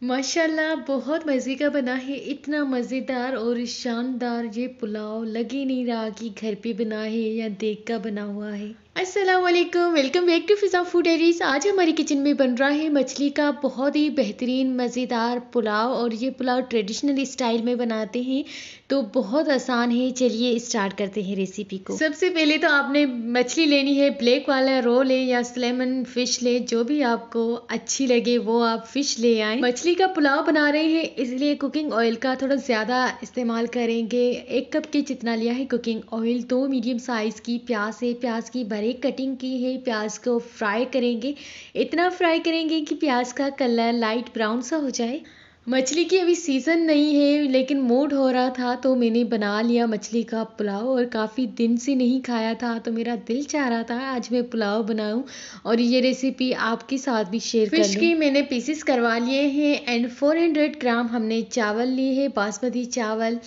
माशाल्लाह बहुत मज़े का बना है। इतना मज़ेदार और शानदार ये पुलाव लग ही नहीं रहा कि घर पे बना है या देग का बना हुआ है। अस्सलाम वालेकुम, welcome back to Fiza food diaries. आज हमारी किचन में बन रहा है मछली का बहुत ही बेहतरीन मज़ेदार पुलाव, और ये पुलाव ट्रेडिशनल स्टाइल में बनाते हैं तो बहुत आसान है। चलिए स्टार्ट करते हैं रेसिपी को। सबसे पहले तो आपने मछली लेनी है, ब्लैक वाला रो ले या स्लेमन फिश ले, जो भी आपको अच्छी लगे वो आप फिश ले आए। मछली का पुलाव बना रहे हैं इसलिए कुकिंग ऑयल का थोड़ा ज़्यादा इस्तेमाल करेंगे। 1 कप के जितना लिया है कुकिंग ऑयल। 2 मीडियम साइज़ की प्याज है, प्याज की बारीक कटिंग की है। प्याज को फ्राई करेंगे, इतना फ्राई करेंगे कि प्याज का कलर लाइट ब्राउन सा हो जाए। मछली की अभी सीज़न नहीं है लेकिन मूड हो रहा था तो मैंने बना लिया मछली का पुलाव, और काफ़ी दिन से नहीं खाया था तो मेरा दिल चाह रहा था आज मैं पुलाव बनाऊं और ये रेसिपी आपके साथ भी शेयर कर लूं। फिश की मैंने पीसेस करवा लिए हैं एंड 400 ग्राम हमने चावल लिए हैं, बासमती चावल।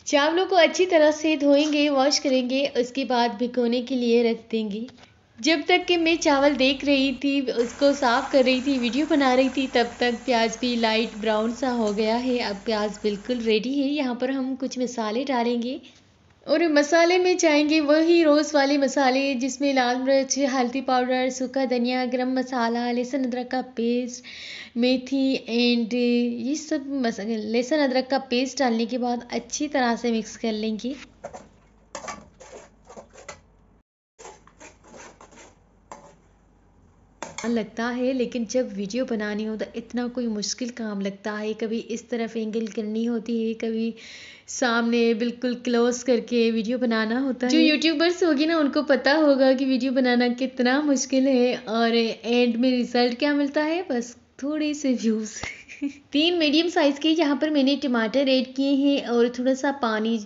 चावलों को अच्छी तरह से धोएंगे, वॉश करेंगे, उसके बाद भिगोने के लिए रख देंगे। जब तक कि मैं चावल देख रही थी, उसको साफ कर रही थी, वीडियो बना रही थी, तब तक प्याज भी लाइट ब्राउन सा हो गया है। अब प्याज बिल्कुल रेडी है। यहाँ पर हम कुछ मसाले डालेंगे और मसाले में जाएंगे वही रोज़ वाले मसाले जिसमें लाल मिर्च, हल्दी पाउडर, सूखा धनिया, गरम मसाला, लहसुन अदरक का पेस्ट, मेथी एंड ये सब लहसुन अदरक का पेस्ट डालने के बाद अच्छी तरह से मिक्स कर लेंगे। लगता है लेकिन जब वीडियो बनानी हो तो इतना कोई मुश्किल काम लगता है। कभी इस तरफ एंगल करनी होती है, कभी सामने बिल्कुल क्लोज करके वीडियो बनाना होता है। जो यूट्यूबर्स होगी ना उनको पता होगा कि वीडियो बनाना कितना मुश्किल है, और एंड में रिजल्ट क्या मिलता है, बस थोड़े से व्यूज। 3 मीडियम साइज के यहाँ पर मैंने टमाटर ऐड किए हैं और थोड़ा सा पानी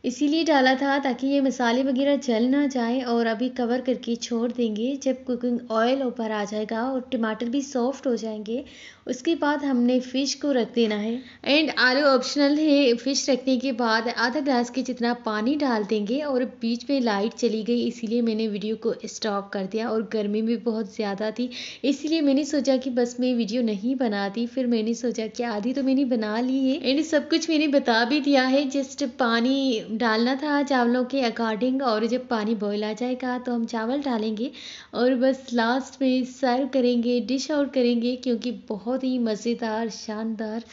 इसीलिए डाला था ताकि ये मसाले वगैरह जल ना जाए, और अभी कवर करके छोड़ देंगे। जब कुकिंग ऑयल ऊपर आ जाएगा और टमाटर भी सॉफ्ट हो जाएंगे उसके बाद हमने फ़िश को रख देना है। एंड आलू ऑप्शनल है। फ़िश रखने के बाद आधा ग्लास के जितना पानी डाल देंगे, और बीच में लाइट चली गई इसीलिए मैंने वीडियो को स्टॉप कर दिया, और गर्मी भी बहुत ज़्यादा थी इसीलिए मैंने सोचा कि बस मैं वीडियो नहीं बनाती। फिर मैंने सोचा कि आधी तो मैंने बना ली है एंड सब कुछ मैंने बता भी दिया है। जस्ट पानी डालना था चावलों के अकॉर्डिंग, और जब पानी बॉईल आ जाएगा तो हम चावल डालेंगे और बस लास्ट में सर्व करेंगे, डिश आउट करेंगे, क्योंकि बहुत ही मज़ेदार शानदार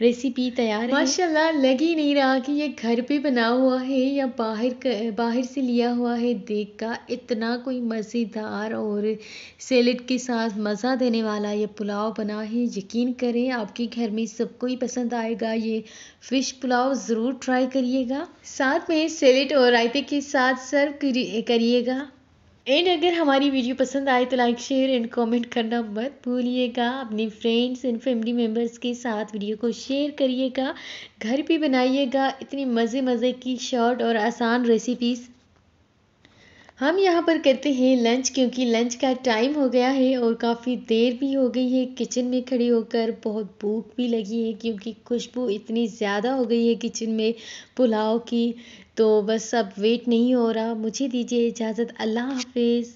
रेसिपी तैयार है। माशाल्लाह लग ही नहीं रहा कि ये घर पे बना हुआ है या बाहर से लिया हुआ है देख का। इतना कोई मज़ेदार और सैलेड के साथ मज़ा देने वाला ये पुलाव बना है। यकीन करें आपके घर में सबको ही पसंद आएगा। ये फ़िश पुलाव ज़रूर ट्राई करिएगा, साथ में सैलेड और रायते के साथ सर्व करिएगा। एंड अगर हमारी वीडियो पसंद आए तो लाइक, शेयर एंड कमेंट करना मत भूलिएगा। अपने फ्रेंड्स एंड फैमिली मेम्बर्स के साथ वीडियो को शेयर करिएगा, घर पे बनाइएगा इतनी मज़े मज़े की शॉर्ट और आसान रेसिपीज़। हम यहाँ पर करते हैं लंच, क्योंकि लंच का टाइम हो गया है और काफ़ी देर भी हो गई है। किचन में खड़ी होकर बहुत भूख भी लगी है क्योंकि खुशबू इतनी ज़्यादा हो गई है किचन में पुलाव की। तो बस अब वेट नहीं हो रहा। मुझे दीजिए इजाज़त। अल्लाह हाफिज़।